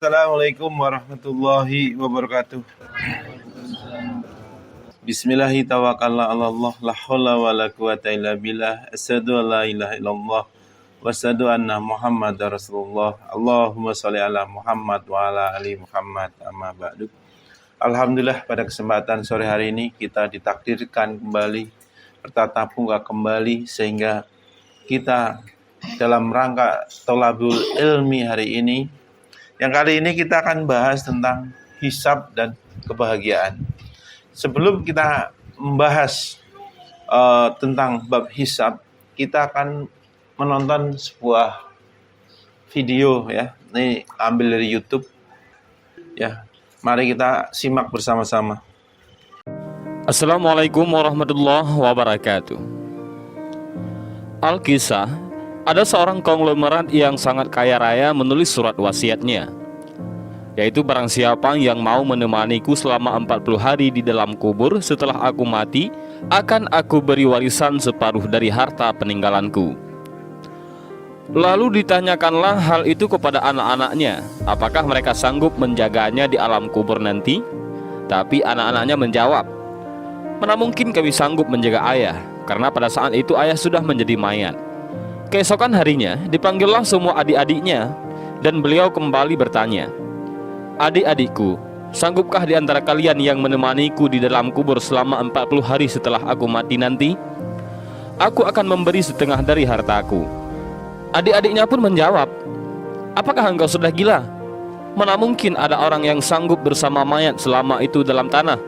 Assalamualaikum warahmatullahi wabarakatuh. Bismillahi tawakkalna 'alallah la haula wala quwata illa billah. Asyhadu an la ilaha illallah wa asyhadu anna Muhammadar Rasulullah. Allahumma shalli ala Muhammad wa ala ali Muhammad. Amma ba'du. Alhamdulillah, pada kesempatan sore hari ini kita ditakdirkan kembali bertatap muka kembali, sehingga kita dalam rangka tolabul ilmi hari ini, yang kali ini kita akan bahas tentang hisab dan kebahagiaan. Sebelum kita membahas tentang bab hisab, kita akan menonton sebuah video ya. Ini ambil dari YouTube ya. Mari kita simak bersama-sama. Assalamualaikum warahmatullahi wabarakatuh. Al-Kisah, ada seorang konglomerat yang sangat kaya raya menulis surat wasiatnya, yaitu barang siapa yang mau menemaniku selama 40 hari di dalam kubur setelah aku mati, akan aku beri warisan separuh dari harta peninggalanku. Lalu ditanyakanlah hal itu kepada anak-anaknya, apakah mereka sanggup menjaganya di alam kubur nanti? Tapi anak-anaknya menjawab, mana mungkin kami sanggup menjaga ayah, karena pada saat itu ayah sudah menjadi mayat. Keesokan harinya dipanggillah semua adik-adiknya, dan beliau kembali bertanya, adik-adikku, sanggupkah di antara kalian yang menemaniku di dalam kubur selama 40 hari setelah aku mati nanti? Aku akan memberi setengah dari hartaku. Adik-adiknya pun menjawab, apakah engkau sudah gila? Mana mungkin ada orang yang sanggup bersama mayat selama itu dalam tanah?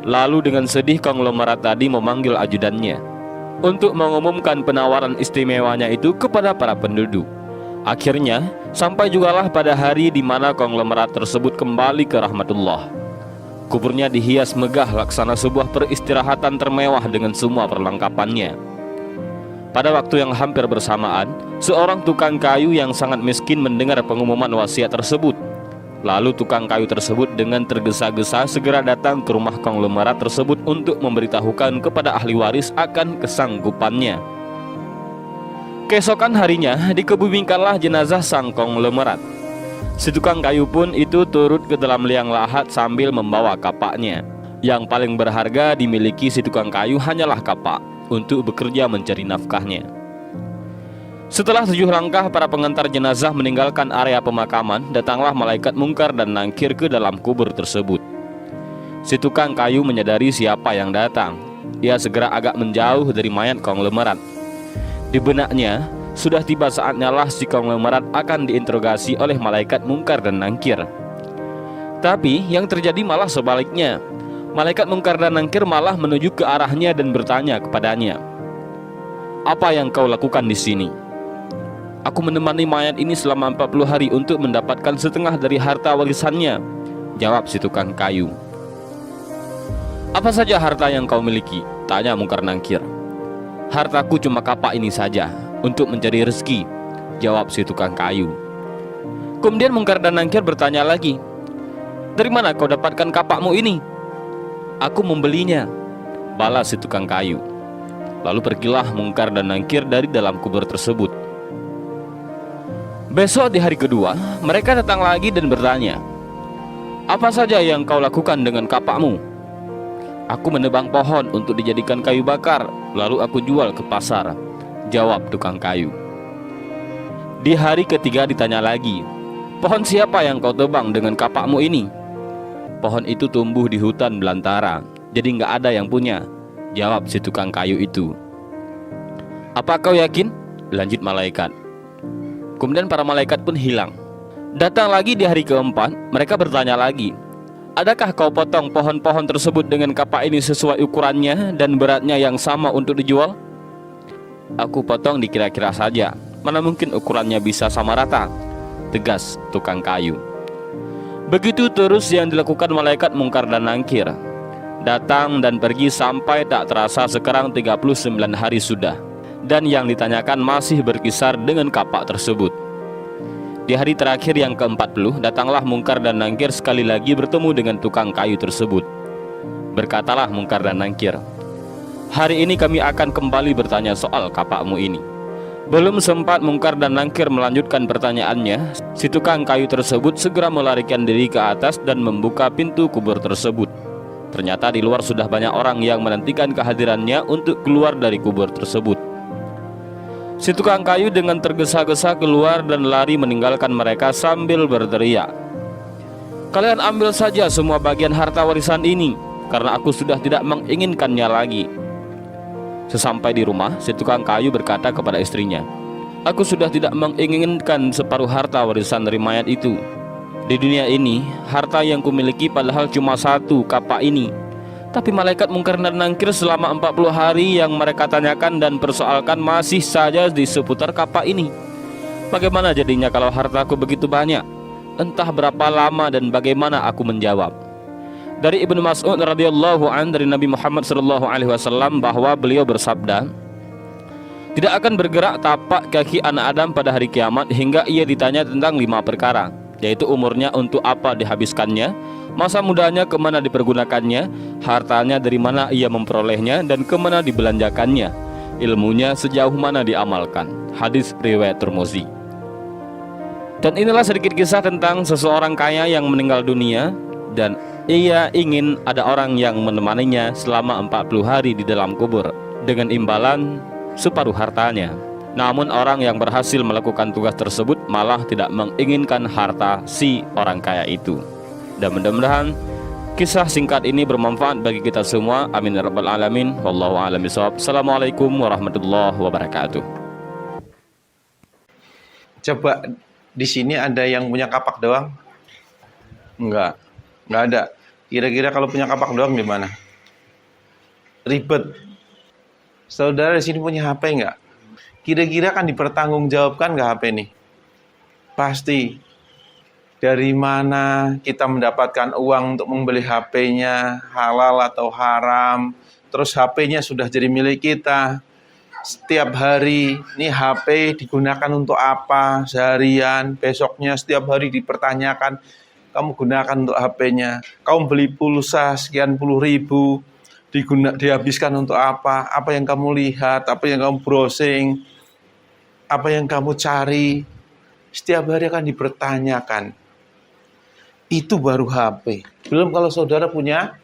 Lalu dengan sedih konglomerat tadi memanggil ajudannya untuk mengumumkan penawaran istimewanya itu kepada para penduduk. Akhirnya sampai jugalah pada hari di mana konglomerat tersebut kembali ke rahmatullah. Kuburnya dihias megah laksana sebuah peristirahatan termewah dengan semua perlengkapannya. Pada waktu yang hampir bersamaan, seorang tukang kayu yang sangat miskin mendengar pengumuman wasiat tersebut. Lalu tukang kayu tersebut dengan tergesa-gesa segera datang ke rumah konglomerat tersebut untuk memberitahukan kepada ahli waris akan kesanggupannya. Keesokan harinya dikebumikanlah jenazah sang konglomerat. Si tukang kayu pun itu turut ke dalam liang lahat sambil membawa kapaknya. Yang paling berharga dimiliki si tukang kayu hanyalah kapak untuk bekerja mencari nafkahnya. Setelah 7 langkah para pengantar jenazah meninggalkan area pemakaman, datanglah malaikat mungkar dan nangkir ke dalam kubur tersebut. Si tukang kayu menyadari siapa yang datang. Ia segera agak menjauh dari mayat konglomerat. Di benaknya, sudah tiba saatnya lah si konglomerat akan diinterogasi oleh malaikat mungkar dan nangkir. Tapi yang terjadi malah sebaliknya. Malaikat mungkar dan nangkir malah menuju ke arahnya dan bertanya kepadanya, apa yang kau lakukan di sini? Aku menemani mayat ini selama 40 hari untuk mendapatkan setengah dari harta warisannya, jawab si tukang kayu. Apa saja harta yang kau miliki? Tanya mungkar nangkir. Hartaku cuma kapak ini saja, untuk mencari rezeki, jawab si tukang kayu. Kemudian mungkar dan nangkir bertanya lagi, dari mana kau dapatkan kapakmu ini? Aku membelinya, balas si tukang kayu. Lalu pergilah mungkar dan nangkir dari dalam kubur tersebut. Besok di hari kedua, mereka datang lagi dan bertanya, apa saja yang kau lakukan dengan kapakmu? Aku menebang pohon untuk dijadikan kayu bakar, lalu aku jual ke pasar, jawab tukang kayu. Di hari ketiga ditanya lagi, pohon siapa yang kau tebang dengan kapakmu ini? Pohon itu tumbuh di hutan belantara, jadi nggak ada yang punya, jawab si tukang kayu itu. Apa kau yakin? Lanjut malaikat. Kemudian para malaikat pun hilang. Datang lagi di hari keempat, mereka bertanya lagi, adakah kau potong pohon-pohon tersebut dengan kapak ini sesuai ukurannya dan beratnya yang sama untuk dijual? Aku potong dikira-kira saja, mana mungkin ukurannya bisa sama rata, tegas tukang kayu. Begitu terus yang dilakukan malaikat mungkar dan nangkir. Datang dan pergi sampai tak terasa sekarang 39 hari sudah. Dan yang ditanyakan masih berkisar dengan kapak tersebut. Di hari terakhir yang ke-40, datanglah mungkar dan nangkir sekali lagi bertemu dengan tukang kayu tersebut. Berkatalah mungkar dan nangkir, hari ini kami akan kembali bertanya soal kapakmu ini. Belum sempat Mungkar dan Nakir melanjutkan pertanyaannya, si tukang kayu tersebut segera melarikan diri ke atas dan membuka pintu kubur tersebut. Ternyata di luar sudah banyak orang yang menantikan kehadirannya untuk keluar dari kubur tersebut. Si tukang kayu dengan tergesa-gesa keluar dan lari meninggalkan mereka sambil berteriak, "Kalian ambil saja semua bagian harta warisan ini, karena aku sudah tidak menginginkannya lagi." Sesampai di rumah, si tukang kayu berkata kepada istrinya, "Aku sudah tidak menginginkan separuh harta warisan dari mayat itu. Di dunia ini, harta yang kumiliki padahal cuma satu, kapak ini. Tapi malaikat Mungkar dan Nakir selama 40 hari yang mereka tanyakan dan persoalkan masih saja di seputar kapak ini. Bagaimana jadinya kalau hartaku begitu banyak? Entah berapa lama dan bagaimana aku menjawab?" Dari Ibnu Mas'ud radhiyallahu an dari Nabi Muhammad sallallahu alaihi wasallam bahwa beliau bersabda, "Tidak akan bergerak tapak kaki anak Adam pada hari kiamat hingga ia ditanya tentang 5 perkara, yaitu umurnya untuk apa dihabiskannya, masa mudanya kemana dipergunakannya, hartanya dari mana ia memperolehnya dan kemana dibelanjakannya, ilmunya sejauh mana diamalkan." Hadis riwayat Tirmizi. Dan inilah sedikit kisah tentang seseorang kaya yang meninggal dunia dan ia ingin ada orang yang menemaninya selama 40 hari di dalam kubur dengan imbalan separuh hartanya. Namun orang yang berhasil melakukan tugas tersebut malah tidak menginginkan harta si orang kaya itu. Dan mudah-mudahan kisah singkat ini bermanfaat bagi kita semua. Amin ya rabbal alamin. Wallahu a'lam bishawab. Assalamualaikum warahmatullahi wabarakatuh. Coba di sini ada yang punya kapak doang? Enggak ada. Kira-kira kalau punya kapak doang gimana? Ribet. Saudara di sini punya HP enggak? Kira-kira kan dipertanggungjawabkan enggak HP nih? Pasti. Dari mana kita mendapatkan uang untuk membeli HP-nya, halal atau haram? Terus HP-nya sudah jadi milik kita. Setiap hari, ini HP digunakan untuk apa? Seharian, besoknya setiap hari dipertanyakan, kamu gunakan untuk HP-nya. Kamu beli pulsa sekian puluh ribu, dihabiskan untuk apa? Apa yang kamu lihat, apa yang kamu browsing, apa yang kamu cari. Setiap hari akan dipertanyakan. Itu baru HP. Belum kalau saudara punya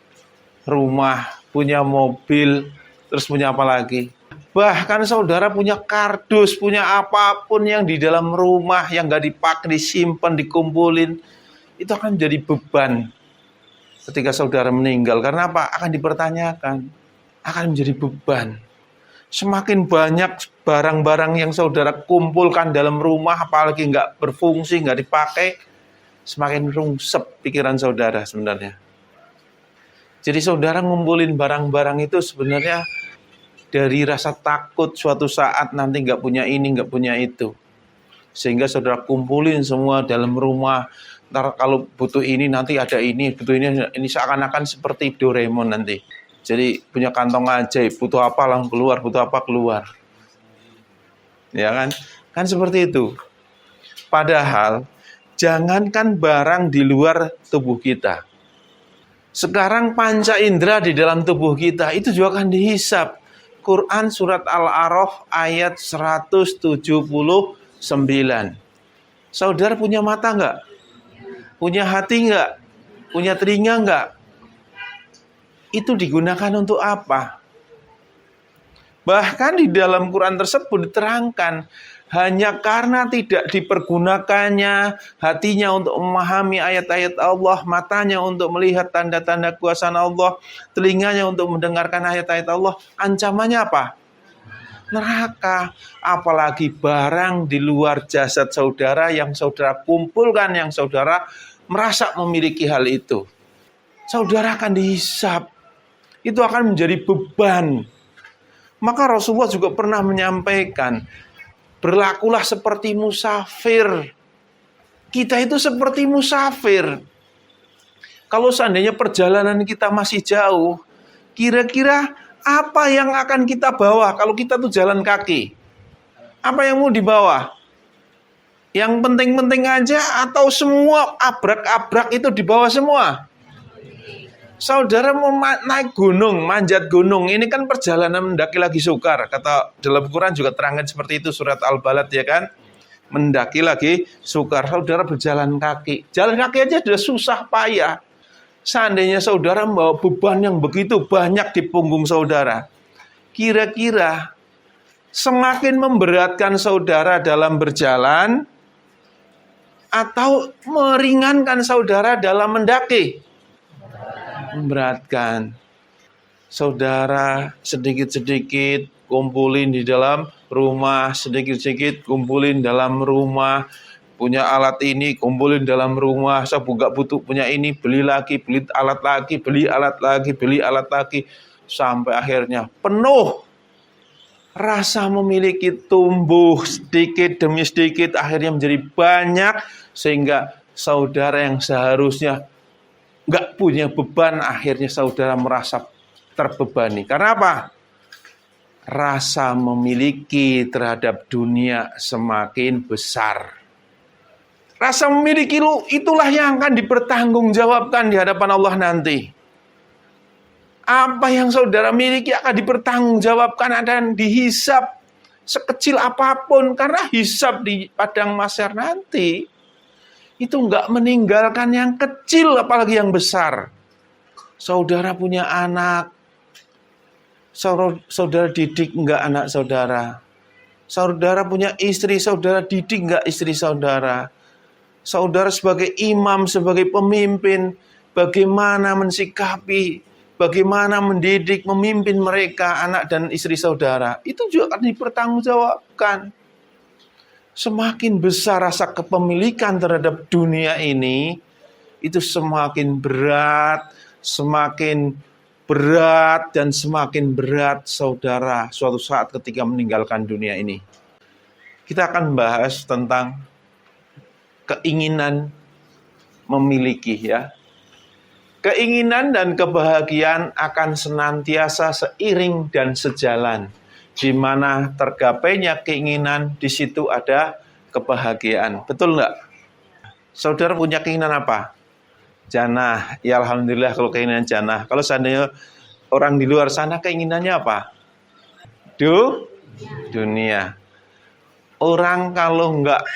rumah, punya mobil, terus punya apa lagi? Bahkan saudara punya kardus, punya apapun yang di dalam rumah yang gak dipakai, disimpan, dikumpulin, itu akan menjadi beban ketika saudara meninggal. Karena apa? Akan dipertanyakan. Akan menjadi beban. Semakin banyak barang-barang yang saudara kumpulkan dalam rumah, apalagi nggak berfungsi, nggak dipakai, semakin rungsep pikiran saudara sebenarnya. Jadi saudara ngumpulin barang-barang itu sebenarnya dari rasa takut suatu saat nanti nggak punya ini, nggak punya itu. Sehingga saudara kumpulin semua dalam rumah. Ntar kalau butuh ini nanti ada ini, butuh ini seakan-akan seperti Doraemon nanti. Jadi punya kantong ajaib, butuh apa langsung keluar, butuh apa keluar. Ya kan? Kan seperti itu. Padahal jangankan barang di luar tubuh kita. Sekarang panca indera di dalam tubuh kita itu juga akan dihisap. Quran surat Al-A'raf ayat 179. Saudara punya mata enggak? Punya hati enggak? Punya telinga enggak? Itu digunakan untuk apa? Bahkan di dalam Quran tersebut diterangkan, hanya karena tidak dipergunakannya hatinya untuk memahami ayat-ayat Allah, matanya untuk melihat tanda-tanda kuasa Allah, telinganya untuk mendengarkan ayat-ayat Allah, ancamannya apa? Neraka. Apalagi barang di luar jasad saudara yang saudara kumpulkan, yang saudara merasa memiliki hal itu. Saudara akan dihisap. Itu akan menjadi beban. Maka Rasulullah juga pernah menyampaikan, berlakulah seperti musafir. Kita itu seperti musafir. Kalau seandainya perjalanan kita masih jauh, kira-kira apa yang akan kita bawa kalau kita tuh jalan kaki? Apa yang mau dibawa? Yang penting-penting aja atau semua abrak-abrak itu dibawa semua? Saudara mau naik gunung, manjat gunung, ini kan perjalanan mendaki lagi sukar. Kata dalam Quran juga terangkan seperti itu, surat Al-Balad ya kan. Mendaki lagi sukar, saudara berjalan kaki. Jalan kaki aja sudah susah payah. Seandainya saudara membawa beban yang begitu banyak di punggung saudara, kira-kira semakin memberatkan saudara dalam berjalan atau meringankan saudara dalam mendaki? Memberatkan. Saudara sedikit-sedikit kumpulin di dalam rumah, sedikit-sedikit kumpulin dalam rumah. Punya alat ini, kumpulin dalam rumah. Saya nggak butuh punya ini, beli lagi, beli alat lagi, beli alat lagi, beli alat lagi. Sampai akhirnya penuh. Rasa memiliki tumbuh sedikit demi sedikit, akhirnya menjadi banyak. Sehingga saudara yang seharusnya nggak punya beban, akhirnya saudara merasa terbebani. Karena apa? Rasa memiliki terhadap dunia semakin besar. Rasa memiliki itulah yang akan dipertanggungjawabkan di hadapan Allah nanti. Apa yang saudara miliki akan dipertanggungjawabkan dan dihisab sekecil apapun. Karena hisab di padang mahsyar nanti itu enggak meninggalkan yang kecil apalagi yang besar. Saudara punya anak, saudara didik enggak anak saudara? Saudara punya istri, saudara didik enggak istri saudara? Saudara sebagai imam, sebagai pemimpin, bagaimana mensikapi, bagaimana mendidik, memimpin mereka, anak dan istri saudara. Itu juga akan dipertanggungjawabkan. Semakin besar rasa kepemilikan terhadap dunia ini, itu semakin berat, dan semakin berat saudara suatu saat ketika meninggalkan dunia ini. Kita akan bahas tentang keinginan memiliki ya. Keinginan dan kebahagiaan akan senantiasa seiring dan sejalan. Di mana tergapainya keinginan, di situ ada kebahagiaan. Betul enggak? Saudara punya keinginan apa? Jannah. Ya alhamdulillah kalau keinginan jannah. Kalau seandainya orang di luar sana keinginannya apa? Dunia. Orang kalau enggak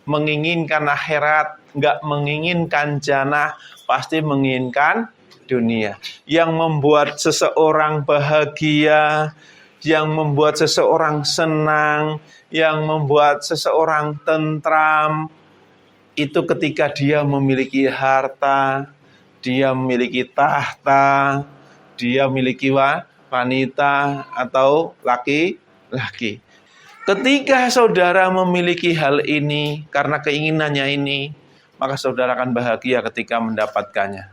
menginginkan akhirat, enggak menginginkan jannah, pasti menginginkan dunia. Yang membuat seseorang bahagia, yang membuat seseorang senang, yang membuat seseorang tentram, itu ketika dia memiliki harta, dia memiliki tahta, dia memiliki wanita atau laki-laki. Ketika saudara memiliki hal ini, karena keinginannya ini, maka saudara akan bahagia ketika mendapatkannya.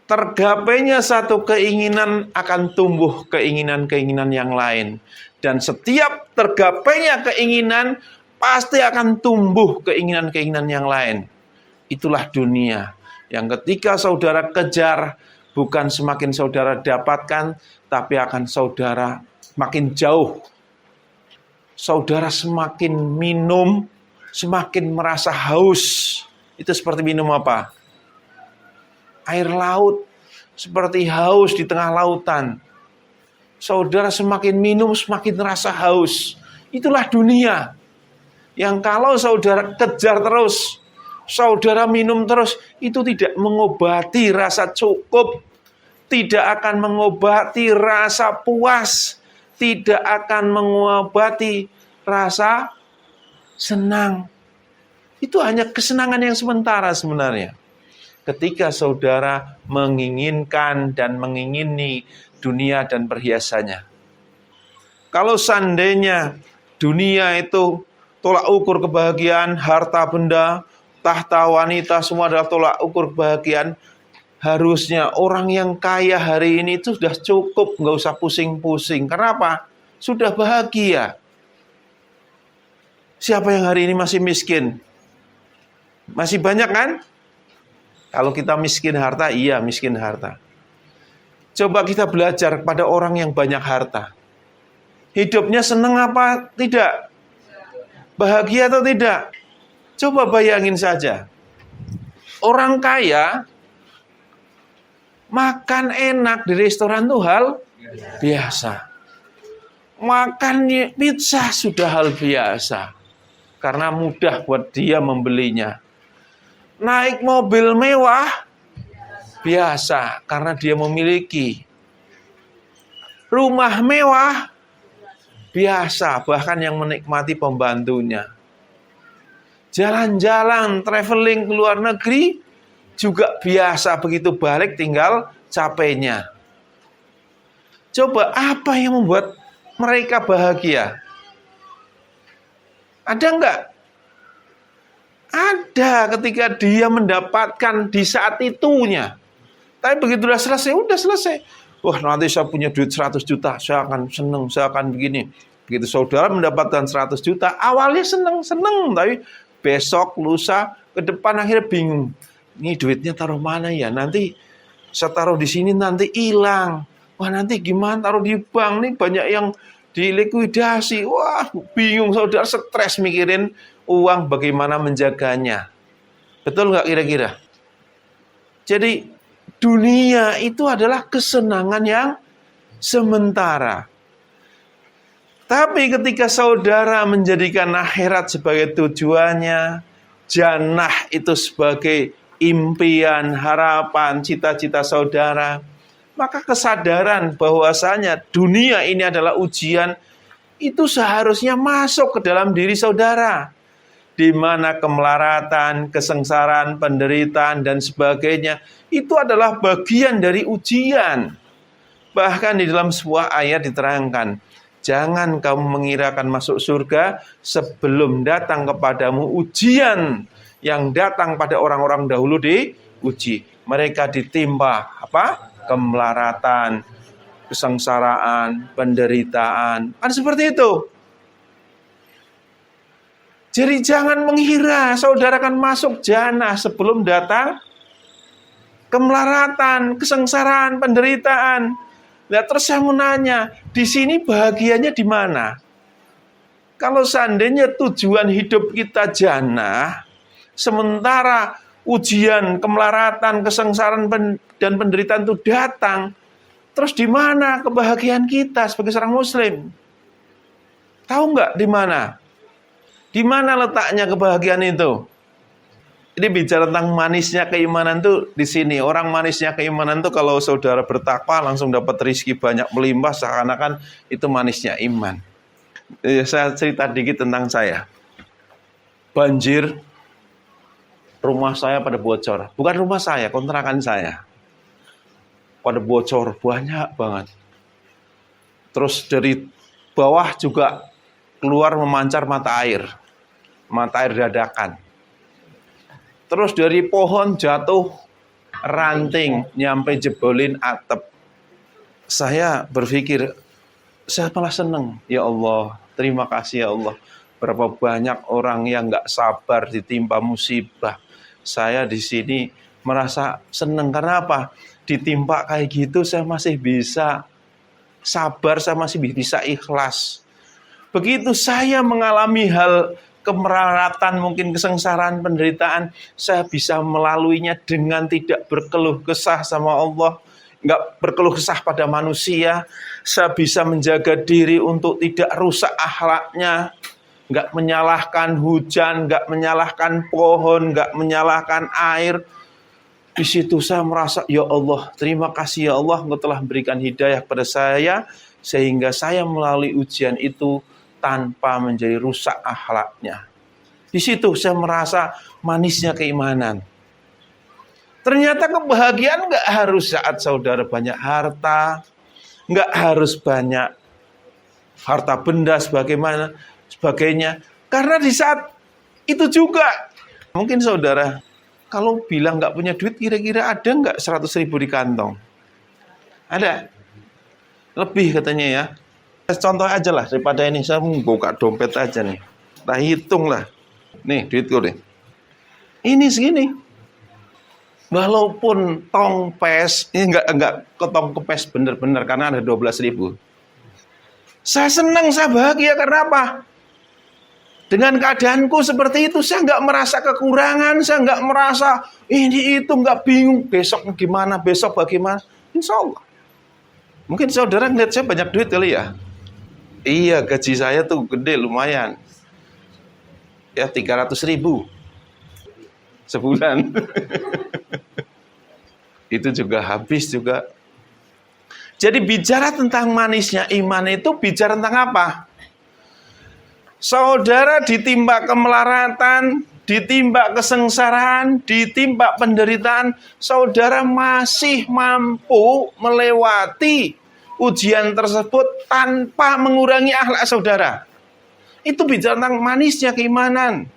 Tergapainya satu keinginan akan tumbuh keinginan-keinginan yang lain. Dan setiap tergapainya keinginan, pasti akan tumbuh keinginan-keinginan yang lain. Itulah dunia. Yang ketika saudara kejar, bukan semakin saudara dapatkan, tapi akan saudara makin jauh. Saudara semakin minum, semakin merasa haus. Itu seperti minum apa? Air laut, seperti haus di tengah lautan. Saudara semakin minum, semakin rasa haus. Itulah dunia. Yang kalau saudara kejar terus, saudara minum terus, itu tidak mengobati rasa cukup, tidak akan mengobati rasa puas, tidak akan mengobati rasa senang. Itu hanya kesenangan yang sementara sebenarnya. Ketika saudara menginginkan dan mengingini dunia dan perhiasannya. Kalau seandainya dunia itu tolak ukur kebahagiaan, harta benda, tahta, wanita, semua adalah tolak ukur kebahagiaan, harusnya orang yang kaya hari ini itu sudah cukup, nggak usah pusing-pusing. Kenapa? Sudah bahagia. Siapa yang hari ini masih miskin? Masih banyak kan? Kalau kita miskin harta, iya miskin harta. Coba kita belajar pada orang yang banyak harta. Hidupnya senang apa tidak? Bahagia atau tidak? Coba bayangin saja. Orang kaya Makan enak di restoran tuh hal biasa. Makan pizza sudah hal biasa. Karena mudah buat dia membelinya. Naik mobil mewah biasa karena dia memiliki. Rumah mewah biasa, bahkan yang menikmati pembantunya. Jalan-jalan, traveling ke luar negeri juga biasa, begitu balik tinggal capeknya. Coba apa yang membuat mereka bahagia? Ada enggak? Ada ketika dia mendapatkan di saat itunya. Tapi begitu udah selesai. Wah, nanti saya punya duit 100 juta, saya akan senang, saya akan begini. Begitu saudara mendapatkan 100 juta, awalnya senang, tapi besok, lusa, ke depan akhirnya bingung. Ini duitnya taruh mana ya? Nanti saya taruh di sini nanti hilang. Wah, nanti gimana taruh di bank? Nih banyak yang dilikuidasi. Wah, bingung saudara, stres mikirin uang bagaimana menjaganya. Betul nggak kira-kira? Jadi dunia itu adalah kesenangan yang sementara. Tapi ketika saudara menjadikan akhirat sebagai tujuannya, jannah itu sebagai impian, harapan, cita-cita saudara, maka kesadaran bahwasanya dunia ini adalah ujian, itu seharusnya masuk ke dalam diri saudara. Di mana kemelaratan, kesengsaraan, penderitaan, dan sebagainya, itu adalah bagian dari ujian. Bahkan di dalam sebuah ayat diterangkan, jangan kamu mengirakan masuk surga sebelum datang kepadamu ujian yang datang pada orang-orang dahulu diuji. Mereka ditimpa kemelaratan, kesengsaraan, penderitaan. Kan seperti itu. Jadi jangan mengira saudara akan masuk jannah sebelum datang kemelaratan, kesengsaraan, penderitaan. Nah, terus saya mau nanya, di sini bahagianya di mana? Kalau seandainya tujuan hidup kita jannah, sementara ujian, kemelaratan, kesengsaraan, dan penderitaan itu datang, terus di mana kebahagiaan kita sebagai seorang muslim? Tahu nggak di mana? Di mana letaknya kebahagiaan itu? Ini bicara tentang manisnya keimanan tuh di sini. Orang manisnya keimanan tuh kalau saudara bertakwa langsung dapat rezeki banyak melimpah, seakan-akan itu manisnya iman. Saya cerita dikit tentang saya. Banjir, rumah saya pada bocor. Bukan rumah saya, kontrakan saya. Pada bocor banyak banget. Terus dari bawah juga keluar memancar mata air dadakan. Terus dari pohon jatuh ranting nyampe jebolin atap. Saya berpikir, saya malah seneng. Ya Allah, terima kasih ya Allah. Berapa banyak orang yang nggak sabar ditimpa musibah. Saya di sini merasa seneng karena apa? Ditimpa kayak gitu saya masih bisa sabar, saya masih bisa ikhlas. Begitu saya mengalami hal kemelaratan, mungkin kesengsaraan, penderitaan, saya bisa melaluinya dengan tidak berkeluh kesah sama Allah, nggak berkeluh kesah pada manusia. Saya bisa menjaga diri untuk tidak rusak akhlaknya, nggak menyalahkan hujan, nggak menyalahkan pohon, nggak menyalahkan air. Di situ saya merasa, ya Allah, terima kasih ya Allah, Engkau telah berikan hidayah pada saya, sehingga saya melalui ujian itu tanpa menjadi rusak akhlaknya. Di situ saya merasa manisnya keimanan. Ternyata kebahagiaan nggak harus saat saudara banyak harta, nggak harus banyak harta benda sebagainya. Karena di saat itu juga, mungkin saudara kalau bilang nggak punya duit, kira-kira ada nggak 100.000 di kantong? Ada? Lebih katanya ya. Contoh aja lah, daripada ini saya buka dompet aja nih. Kita hitung lah. Nih duitku nih. Ini segini. Walaupun tongpes, ini enggak ketong kepes bener-bener karena ada 12.000. Saya senang, saya bahagia karena apa? Dengan keadaanku seperti itu, saya nggak merasa kekurangan, saya nggak merasa ini itu, nggak bingung besok gimana, besok bagaimana. Insya Allah. Mungkin saudara ngeliat saya banyak duit kali ya. Iya, gaji saya tuh gede lumayan. Ya 300.000 sebulan. Itu juga habis juga. Jadi bicara tentang manisnya iman itu bicara tentang apa? Saudara ditimpa kemelaratan, ditimpa kesengsaraan, ditimpa penderitaan, saudara masih mampu melewati ujian tersebut tanpa mengurangi akhlak saudara. Itu bicara tentang manisnya keimanan.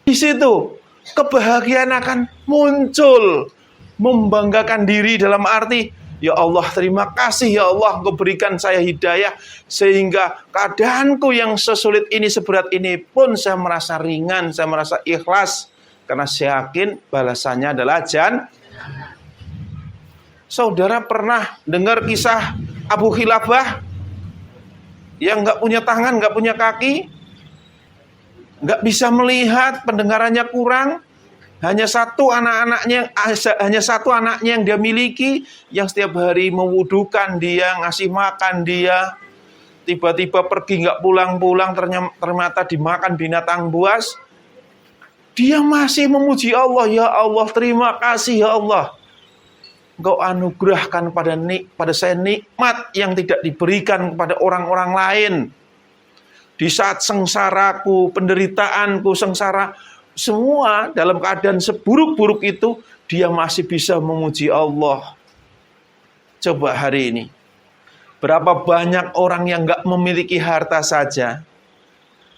Di situ kebahagiaan akan muncul, membanggakan diri dalam arti, ya Allah terima kasih ya Allah Engkau berikan saya hidayah sehingga keadaanku yang sesulit ini, seberat ini pun saya merasa ringan, saya merasa ikhlas karena saya yakin balasannya adalah Saudara pernah dengar kisah Abu Khilabah yang nggak punya tangan, nggak punya kaki, nggak bisa melihat, pendengarannya kurang? Hanya satu anaknya yang dia miliki, yang setiap hari mewudukan dia, ngasih makan dia. Tiba-tiba pergi nggak pulang-pulang, ternyata dimakan binatang buas. Dia masih memuji Allah, ya Allah terima kasih ya Allah. Engkau anugerahkan pada saya nikmat yang tidak diberikan kepada orang-orang lain. Di saat sengsaraku, penderitaanku, sengsara, semua dalam keadaan seburuk-buruk itu, dia masih bisa memuji Allah. Coba hari ini, berapa banyak orang yang gak memiliki harta saja,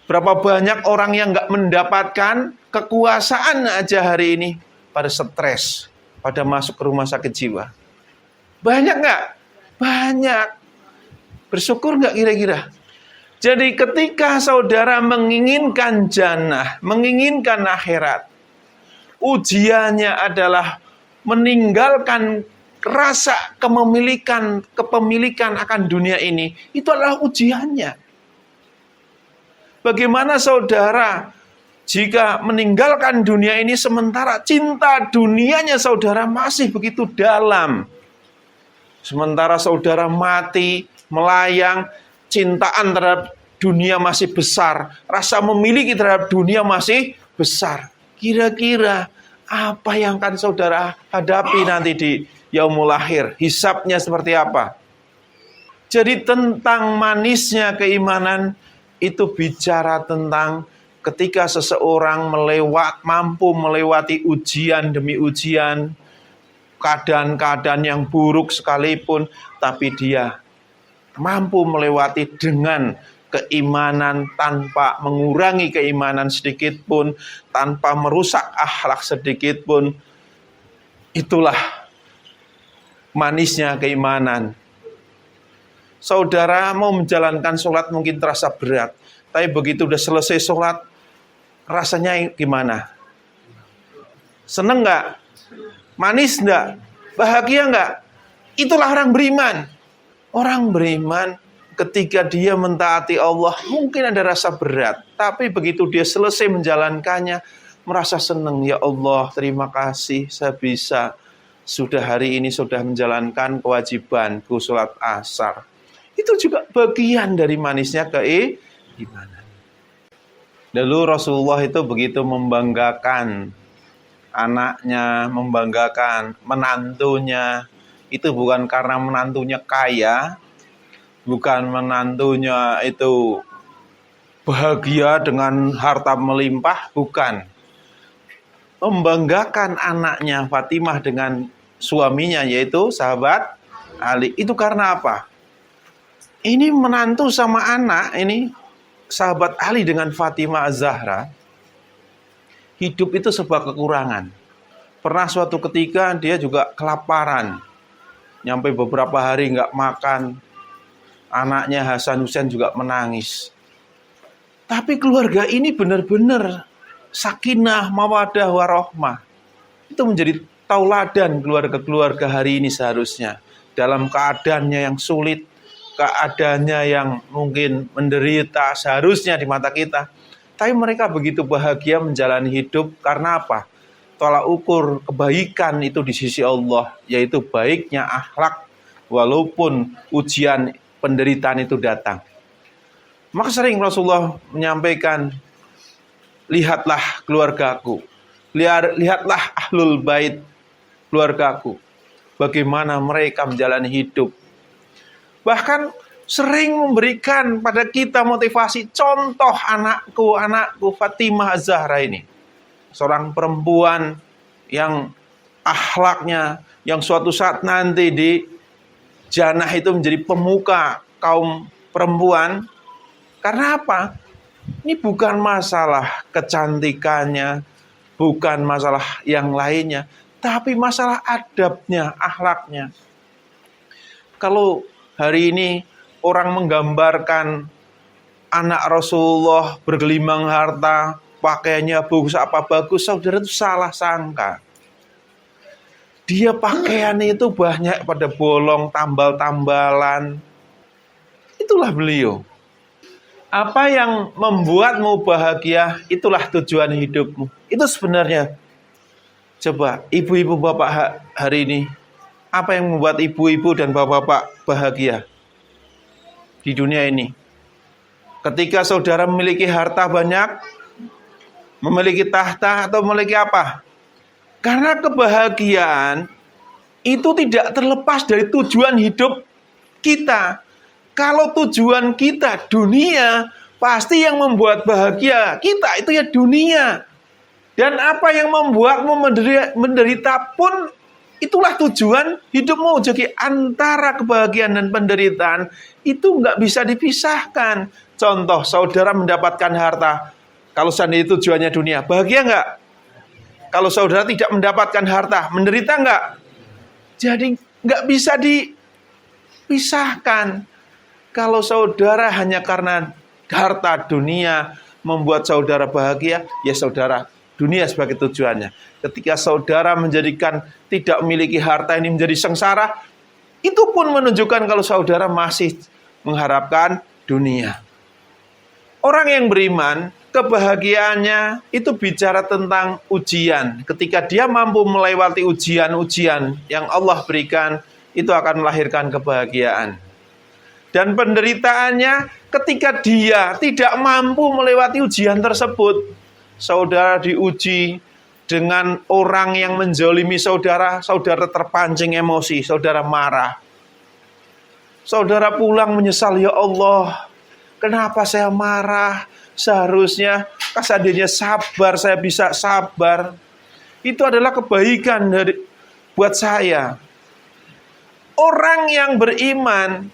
berapa banyak orang yang gak mendapatkan kekuasaan aja hari ini, pada stres, pada masuk ke rumah sakit jiwa. Banyak gak? Banyak. Bersyukur gak kira-kira? Jadi ketika saudara menginginkan jannah, menginginkan akhirat, ujiannya adalah meninggalkan rasa kepemilikan akan dunia ini. Itu adalah ujiannya. Bagaimana saudara jika meninggalkan dunia ini sementara cinta dunianya saudara masih begitu dalam. Sementara saudara mati, melayang, cintaan terhadap dunia masih besar, rasa memiliki terhadap dunia masih besar. Kira-kira apa yang akan saudara hadapi nanti di yaumul akhir? Hisabnya seperti apa? Jadi tentang manisnya keimanan itu bicara tentang ketika seseorang mampu melewati ujian demi ujian, keadaan-keadaan yang buruk sekalipun, tapi dia mampu melewati dengan keimanan tanpa mengurangi keimanan sedikit pun, tanpa merusak akhlak sedikit pun. Itulah manisnya keimanan. Saudara mau menjalankan sholat mungkin terasa berat, tapi begitu udah selesai sholat, rasanya gimana? Seneng gak? Manis gak? Bahagia gak? Itulah orang beriman. Orang beriman ketika dia mentaati Allah mungkin ada rasa berat, tapi begitu dia selesai menjalankannya merasa senang. Ya Allah terima kasih saya sudah hari ini sudah menjalankan kewajibanku sholat asar. Itu juga bagian dari manisnya keimanan. Dulu Rasulullah itu begitu membanggakan anaknya, membanggakan menantunya. Itu bukan karena menantunya kaya, bukan menantunya itu bahagia dengan harta melimpah, bukan. Membanggakan anaknya Fatimah dengan suaminya yaitu sahabat Ali. Itu karena apa? Ini menantu sama anak, ini sahabat Ali dengan Fatimah Az-Zahra, hidup itu sebuah kekurangan. Pernah suatu ketika dia juga kelaparan. Nyampe beberapa hari nggak makan. Anaknya Hasan Husain juga menangis. Tapi keluarga ini benar-benar sakinah, mawadah, warohmah. Itu menjadi tauladan keluarga-keluarga hari ini seharusnya. Dalam keadaannya yang sulit, keadaannya yang mungkin menderita seharusnya di mata kita. Tapi mereka begitu bahagia menjalani hidup karena apa? Tolak ukur kebaikan itu di sisi Allah, yaitu baiknya akhlak walaupun ujian penderitaan itu datang. Maka sering Rasulullah menyampaikan, lihatlah keluargaku, lihatlah ahlul bait keluargaku, bagaimana mereka menjalani hidup. Bahkan sering memberikan pada kita motivasi. Contoh anakku Fatimah Az-Zahra ini, seorang perempuan yang akhlaknya, yang suatu saat nanti di jannah itu menjadi pemuka kaum perempuan. Karena apa? Ini bukan masalah kecantikannya, bukan masalah yang lainnya, tapi masalah adabnya, akhlaknya. Kalau hari ini orang menggambarkan anak Rasulullah bergelimang harta, pakaiannya bagus apa bagus, saudara itu salah sangka. Dia pakaiannya itu banyak pada bolong, tambal-tambalan. Itulah beliau. Apa yang membuatmu bahagia, itulah tujuan hidupmu. Itu sebenarnya. Coba, ibu-ibu bapak hari ini, apa yang membuat ibu-ibu dan bapak-bapak bahagia di dunia ini? Ketika saudara memiliki harta banyak, memiliki tahta, atau memiliki apa? Karena kebahagiaan itu tidak terlepas dari tujuan hidup kita. Kalau tujuan kita dunia, pasti yang membuat bahagia kita itu ya dunia. Dan apa yang membuatmu menderita pun itulah tujuan hidupmu. Jadi antara kebahagiaan dan penderitaan itu nggak bisa dipisahkan. Contoh, saudara mendapatkan harta. Kalau seandainya tujuannya dunia, bahagia nggak? Kalau saudara tidak mendapatkan harta, menderita nggak? Jadi nggak bisa dipisahkan. Kalau saudara hanya karena harta dunia membuat saudara bahagia, ya saudara, dunia sebagai tujuannya. Ketika saudara menjadikan tidak memiliki harta ini menjadi sengsara, itu pun menunjukkan kalau saudara masih mengharapkan dunia. Orang yang beriman, kebahagiaannya itu bicara tentang ujian. Ketika dia mampu melewati ujian-ujian yang Allah berikan, itu akan melahirkan kebahagiaan. Dan penderitaannya ketika dia tidak mampu melewati ujian tersebut. Saudara diuji dengan orang yang menzalimi saudara, saudara terpancing emosi, saudara marah. Saudara pulang menyesal, ya Allah, kenapa saya marah? Seharusnya kasadinya sabar, saya bisa sabar. Itu adalah kebaikan buat saya. Orang yang beriman,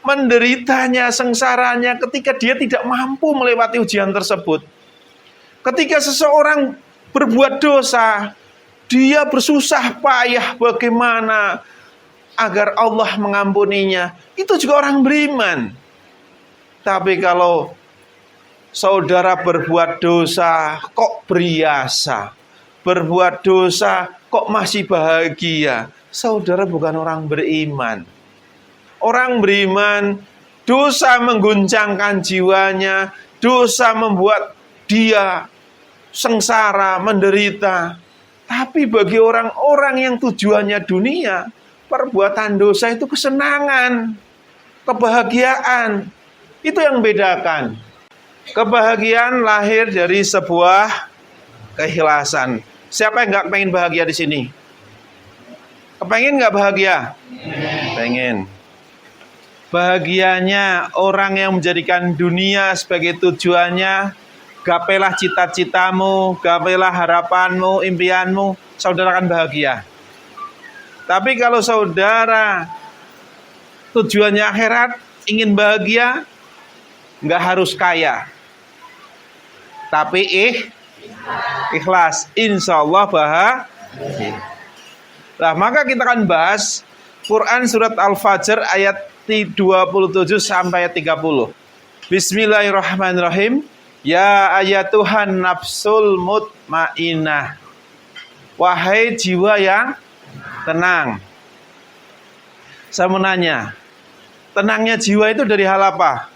menderitanya, sengsaranya ketika dia tidak mampu melewati ujian tersebut. Ketika seseorang berbuat dosa, dia bersusah payah bagaimana agar Allah mengampuninya. Itu juga orang beriman. Tapi kalau saudara berbuat dosa kok beriasa, berbuat dosa kok masih bahagia, saudara bukan orang beriman. Orang beriman, dosa mengguncangkan jiwanya, dosa membuat dia sengsara, menderita. Tapi bagi orang-orang yang tujuannya dunia, perbuatan dosa itu kesenangan, kebahagiaan. Itu yang membedakan. Kebahagiaan lahir dari sebuah keikhlasan. Siapa yang nggak pengen bahagia di sini? Kepengen nggak bahagia? Pengen. Bahagianya orang yang menjadikan dunia sebagai tujuannya, gapailah cita-citamu, gapailah harapanmu, impianmu, saudara akan bahagia. Tapi kalau saudara tujuannya akhirat, ingin bahagia, nggak harus kaya, tapi ikhlas, insya Allah bahagia. Nah, maka kita akan bahas Quran surat Al-Fajr ayat 27 sampai 30. Bismillahirrahmanirrahim. Ya ayatuhan nafsul mutmainnah. Wahai jiwa yang tenang. Saya mau nanya, tenangnya jiwa itu dari hal apa?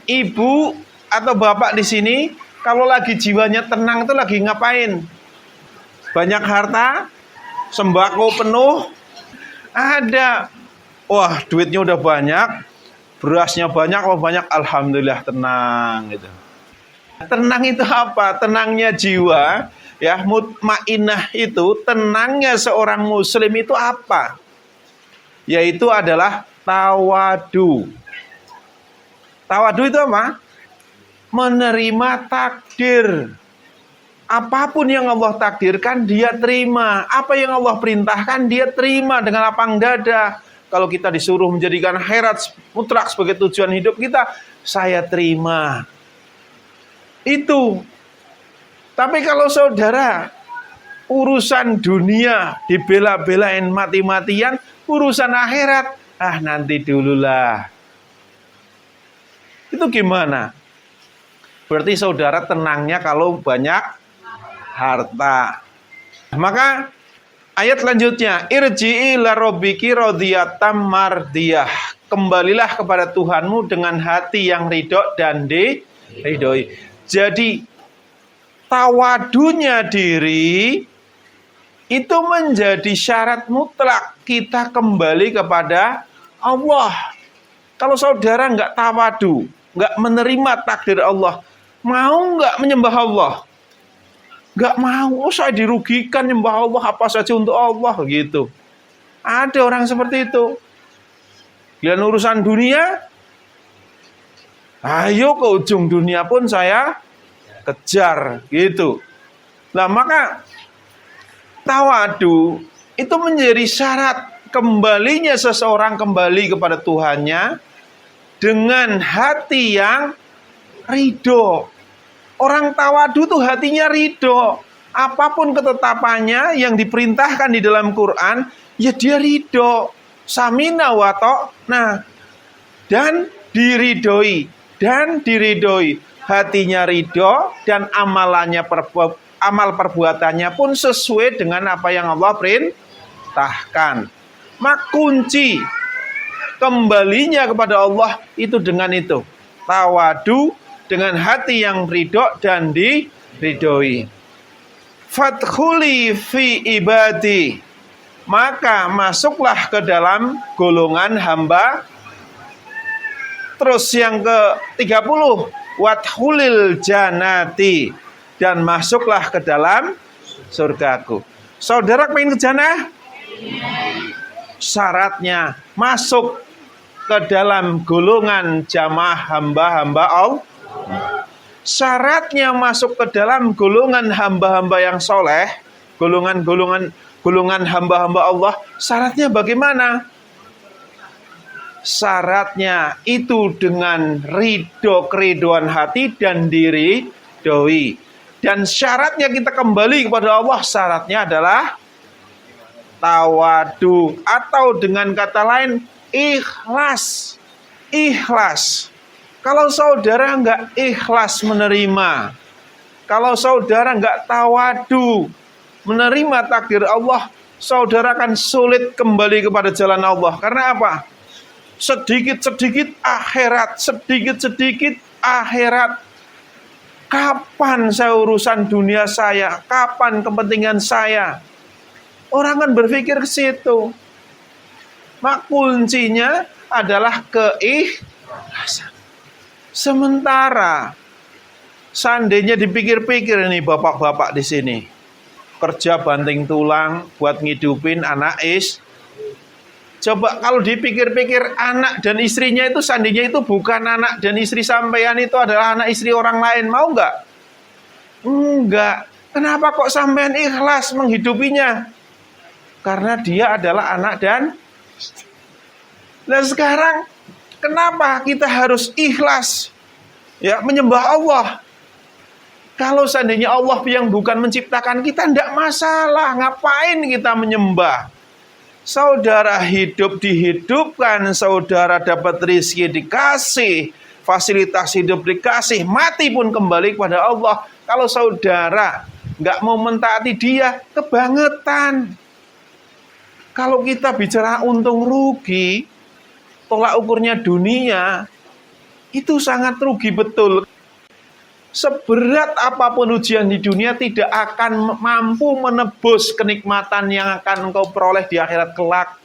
Ibu atau bapak di sini Kalau lagi jiwanya tenang itu lagi ngapain? Banyak harta, sembako penuh, ada. Wah, duitnya udah banyak, berasnya banyak, alhamdulillah tenang gitu. Tenang itu apa? Tenangnya jiwa, ya, mutmainah itu, tenangnya seorang muslim itu apa? Yaitu adalah tawadu. Tawadu itu apa? Menerima takdir. Apapun yang Allah takdirkan, dia terima. Apa yang Allah perintahkan, dia terima dengan lapang dada. Kalau kita disuruh menjadikan akhirat mutlak sebagai tujuan hidup kita, saya terima. Itu. Tapi kalau saudara, urusan dunia dibela-belain mati-matian, urusan akhirat, nanti dululah. Itu gimana? Berarti saudara tenangnya kalau banyak harta. Maka ayat selanjutnya, irji'i ila rabbiki radhiyatam mardiyah. Kembalilah kepada Tuhanmu dengan hati yang ridho dan diridhoi. Jadi tawadunya diri itu menjadi syarat mutlak kita kembali kepada Allah. Kalau saudara nggak tawadu, nggak menerima takdir Allah, mau nggak menyembah Allah? Nggak mau. Saya dirugikan nyembah Allah, apa saja untuk Allah gitu. Ada orang seperti itu. Giliran urusan dunia, ayo ke ujung dunia pun saya kejar gitu. Nah, maka tawadu itu menjadi syarat kembalinya seseorang kembali kepada Tuhannya dengan hati yang ridho. Orang tawadu tuh hatinya ridho. Apapun ketetapannya yang diperintahkan di dalam Quran, ya dia ridho. Samina wa ta'na. Dan diridhoi. Hatinya ridho dan amal perbuatannya pun sesuai dengan apa yang Allah perintahkan. Maka kunci kembalinya kepada Allah itu dengan itu. Tawadu dengan hati yang ridho dan diridhoi. Fadkhuli fi ibadi. Maka masuklah ke dalam golongan hamba. Terus yang ke-30, wadkhulil jannati, dan masuklah ke dalam surgaku. Saudara pengen ke jannah? Syaratnya masuk ke dalam golongan jamaah hamba-hamba Allah. Syaratnya masuk ke dalam golongan hamba-hamba yang soleh, golongan hamba-hamba Allah. Syaratnya bagaimana? Syaratnya itu dengan keridoan hati dan diridhoi. Dan syaratnya kita kembali kepada Allah, syaratnya adalah tawadu, atau dengan kata lain ikhlas. Ikhlas. Kalau saudara nggak ikhlas menerima, kalau saudara nggak tawadu menerima takdir Allah, saudara akan sulit kembali kepada jalan Allah. Karena apa? Sedikit-sedikit akhirat, sedikit-sedikit akhirat. Kapan saya urusan dunia saya? Kapan kepentingan saya? Orang kan berpikir ke situ. Mak kuncinya adalah keikhlasan. Sementara seandainya dipikir-pikir ini bapak-bapak di sini, kerja banting tulang buat ngidupin anak Coba kalau dipikir-pikir anak dan istrinya itu seandainya itu bukan anak dan istri sampean, itu adalah anak istri orang lain, mau nggak? Enggak. Kenapa kok sampean ikhlas menghidupinya? Karena dia adalah anak dan istri. Nah sekarang kenapa kita harus ikhlas ya menyembah Allah? Kalau seandainya Allah yang bukan menciptakan kita, tidak masalah. Ngapain kita menyembah? Saudara hidup dihidupkan, saudara dapat rezeki dikasih, fasilitas hidup dikasih, mati pun kembali kepada Allah. Kalau saudara nggak mau mentaati dia, kebangetan. Kalau kita bicara untung rugi, tolak ukurnya dunia, itu sangat rugi betul. seberat apapun ujian di dunia tidak akan mampu menebus kenikmatan yang akan engkau peroleh di akhirat kelak.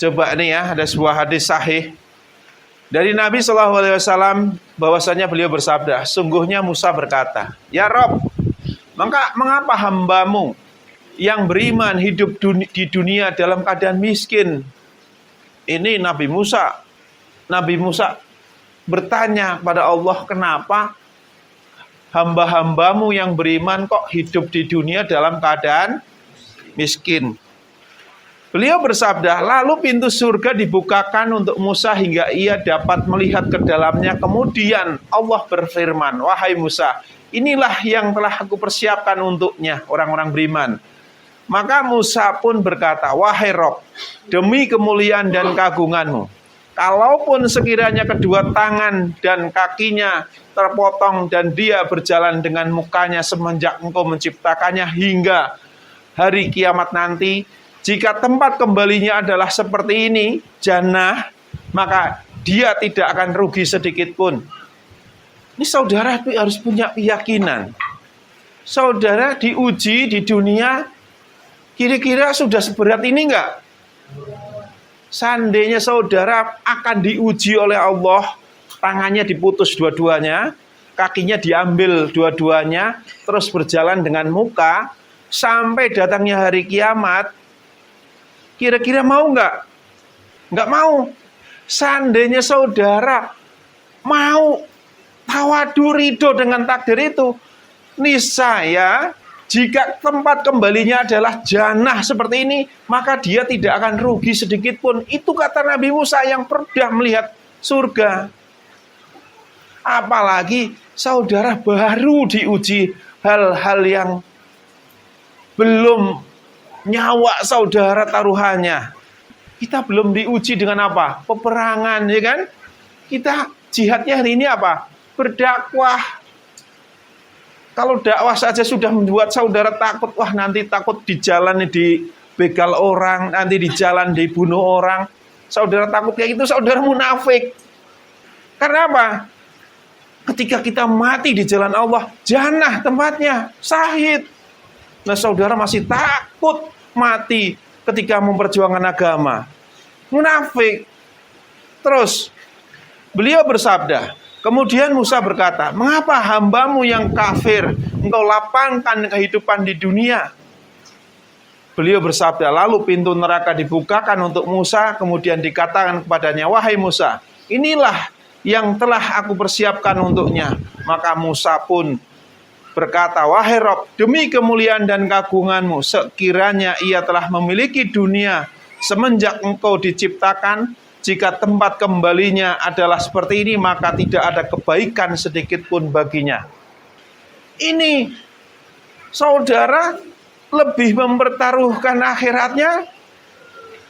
Coba nih ya, ada sebuah hadis sahih dari Nabi SAW, bahwasanya beliau bersabda, sungguhnya Musa berkata, ya Rob, mengapa hambamu yang beriman hidup di dunia dalam keadaan miskin? Ini Nabi Musa bertanya kepada Allah, kenapa hamba-hambamu yang beriman kok hidup di dunia dalam keadaan miskin? Beliau bersabda, lalu pintu surga dibukakan untuk Musa hingga ia dapat melihat ke dalamnya. Kemudian Allah berfirman, wahai Musa, inilah yang telah aku persiapkan untuknya orang-orang beriman. Maka Musa pun berkata, wahai Rob, demi kemuliaan dan keagunganmu, kalaupun sekiranya kedua tangan dan kakinya terpotong dan dia berjalan dengan mukanya semenjak engkau menciptakannya hingga hari kiamat nanti, jika tempat kembalinya adalah seperti ini, jannah, maka dia tidak akan rugi sedikit pun. Ini saudara harus punya keyakinan. Saudara diuji di dunia, kira-kira sudah seberat ini enggak? Seandainya saudara akan diuji oleh Allah, tangannya diputus dua-duanya, kakinya diambil dua-duanya, terus berjalan dengan muka, sampai datangnya hari kiamat, kira-kira mau enggak? Enggak mau. Seandainya saudara mau tawadu ridho dengan takdir itu, niscaya jika tempat kembalinya adalah jannah seperti ini, maka dia tidak akan rugi sedikit pun. Itu kata Nabi Musa yang pernah melihat surga. Apalagi saudara baru diuji hal-hal yang belum nyawa saudara taruhannya. Kita belum diuji dengan apa? Peperangan, ya kan? Kita jihadnya hari ini apa? Berdakwah. Kalau dakwah saja sudah membuat saudara takut, wah nanti takut di jalan dibegal orang, nanti di jalan dibunuh orang. Saudara takut kayak gitu, saudara munafik. Karena apa? Ketika kita mati di jalan Allah, jannah tempatnya, syahid. Nah saudara masih takut mati ketika memperjuangkan agama, munafik. Terus beliau bersabda, kemudian Musa berkata, mengapa hambamu yang kafir engkau lapangkan kehidupan di dunia? Beliau bersabda, lalu pintu neraka dibukakan untuk Musa, kemudian dikatakan kepadanya, wahai Musa, inilah yang telah aku persiapkan untuknya. Maka Musa pun berkata, wahai Rob, demi kemuliaan dan keagunganmu, sekiranya ia telah memiliki dunia semenjak engkau diciptakan, jika tempat kembalinya adalah seperti ini, maka tidak ada kebaikan sedikit pun baginya. Ini saudara lebih mempertaruhkan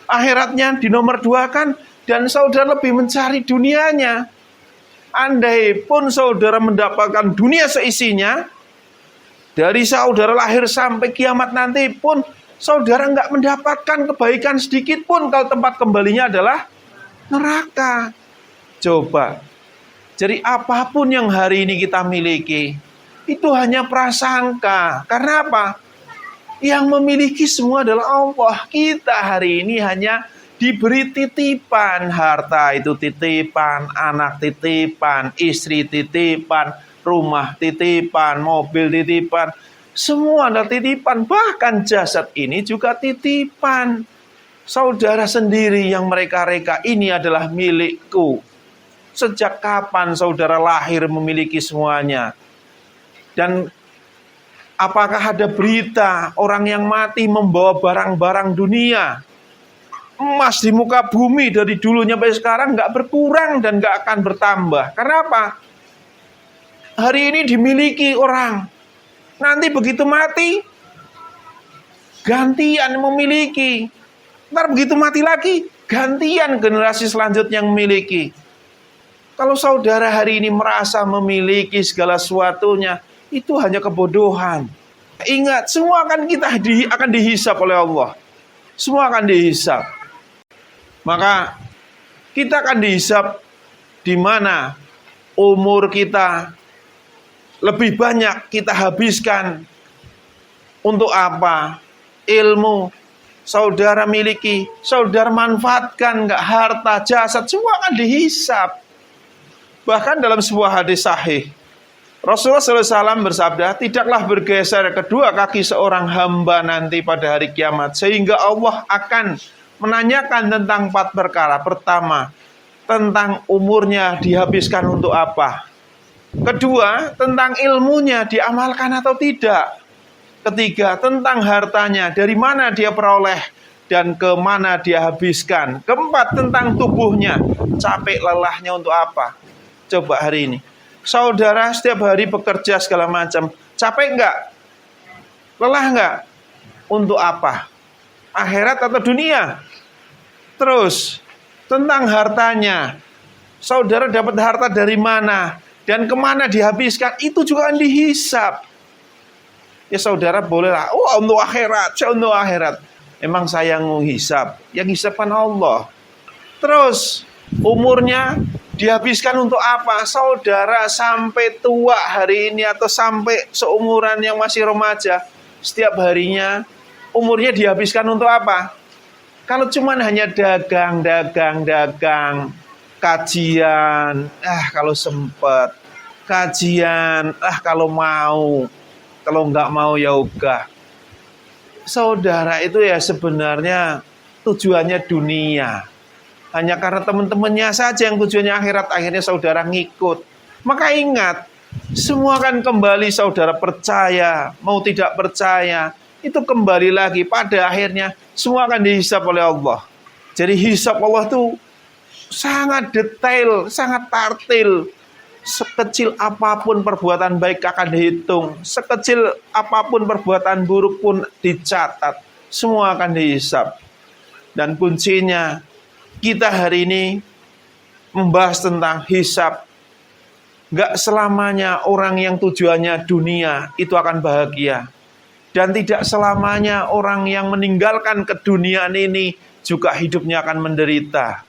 akhiratnya dinomor duakan, dan saudara lebih mencari dunianya. Andai pun saudara mendapatkan dunia seisinya, dari saudara lahir sampai kiamat nanti pun saudara nggak mendapatkan kebaikan sedikit pun kalau tempat kembalinya adalah neraka. Coba. Jadi apapun yang hari ini kita miliki, itu hanya prasangka. Karena apa? Yang memiliki semua adalah Allah. Kita hari ini hanya diberi titipan. Harta itu titipan, anak titipan, istri titipan, rumah titipan, mobil titipan, semua adalah titipan. Bahkan jasad ini juga titipan. Saudara sendiri yang mereka-reka, ini adalah milikku. Sejak kapan saudara lahir memiliki semuanya? Dan apakah ada berita orang yang mati membawa barang-barang dunia? Emas di muka bumi dari dulunya sampai sekarang nggak berkurang dan nggak akan bertambah. Karena apa? Hari ini dimiliki orang, nanti begitu mati, gantian memiliki. Ntar begitu mati lagi, gantian generasi selanjutnya yang memiliki. Kalau saudara hari ini merasa memiliki segala sesuatunya, itu hanya kebodohan. Ingat, semua akan akan dihisap oleh Allah. Semua akan dihisap. Maka kita akan dihisap di mana umur kita, lebih banyak kita habiskan untuk apa? Ilmu saudara miliki, saudara manfaatkan nggak? Harta, jasad, semua akan dihisap. Bahkan dalam sebuah hadis sahih, Rasulullah SAW bersabda, tidaklah bergeser kedua kaki seorang hamba nanti pada hari kiamat, sehingga Allah akan menanyakan tentang 4 perkara. Pertama, tentang umurnya dihabiskan untuk apa. Kedua, tentang ilmunya diamalkan atau tidak. Ketiga, tentang hartanya, dari mana dia peroleh dan ke mana dia habiskan. Keempat, tentang tubuhnya, capek lelahnya untuk apa. Coba hari ini, saudara setiap hari bekerja segala macam, capek enggak? Lelah enggak? Untuk apa? Akhirat atau dunia? Terus, tentang hartanya, saudara dapat harta dari mana dan kemana dihabiskan, itu juga akan dihisap. Ya saudara bolehlah, untuk akhirat, saya untuk akhirat. Emang saya menghisap? Yang hisapkan Allah. Terus, umurnya dihabiskan untuk apa? Saudara sampai tua hari ini atau sampai seumuran yang masih remaja, setiap harinya umurnya dihabiskan untuk apa? Kalau cuma hanya dagang, kajian, kalau sempat, kajian, kalau mau, kalau nggak mau ya udah. Saudara itu ya sebenarnya tujuannya dunia. Hanya karena teman-temannya saja yang tujuannya akhirat, akhirnya saudara ngikut. Maka ingat, semua kan kembali saudara percaya, mau tidak percaya, itu kembali lagi pada akhirnya semua akan dihisap oleh Allah. Jadi hisap Allah itu sangat detail, sangat tartil. Sekecil apapun perbuatan baik akan dihitung, sekecil apapun perbuatan buruk pun dicatat, semua akan dihisap. Dan kuncinya, kita hari ini membahas tentang hisap. Gak selamanya orang yang tujuannya dunia itu akan bahagia. Dan tidak selamanya orang yang meninggalkan keduniaan ini juga hidupnya akan menderita.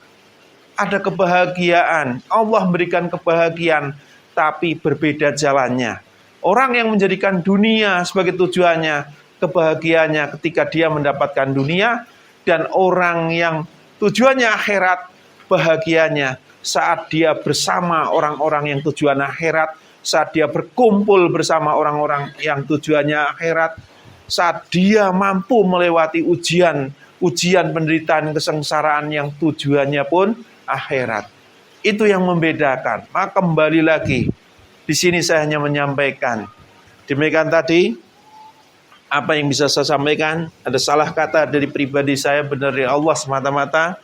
Ada kebahagiaan, Allah memberikan kebahagiaan, tapi berbeda jalannya. Orang yang menjadikan dunia sebagai tujuannya, kebahagiaannya ketika dia mendapatkan dunia. Dan orang yang tujuannya akhirat, bahagianya saat dia bersama orang-orang yang tujuan akhirat, saat dia berkumpul bersama orang-orang yang tujuannya akhirat, saat dia mampu melewati ujian penderitaan, kesengsaraan yang tujuannya pun akhirat. Itu yang membedakan. Maka kembali lagi, di sini saya hanya menyampaikan. Demikian tadi apa yang bisa saya sampaikan. Ada salah kata dari pribadi saya, benar dari Allah semata-mata.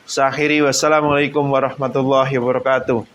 Saya akhiri, wassalamualaikum warahmatullahi wabarakatuh.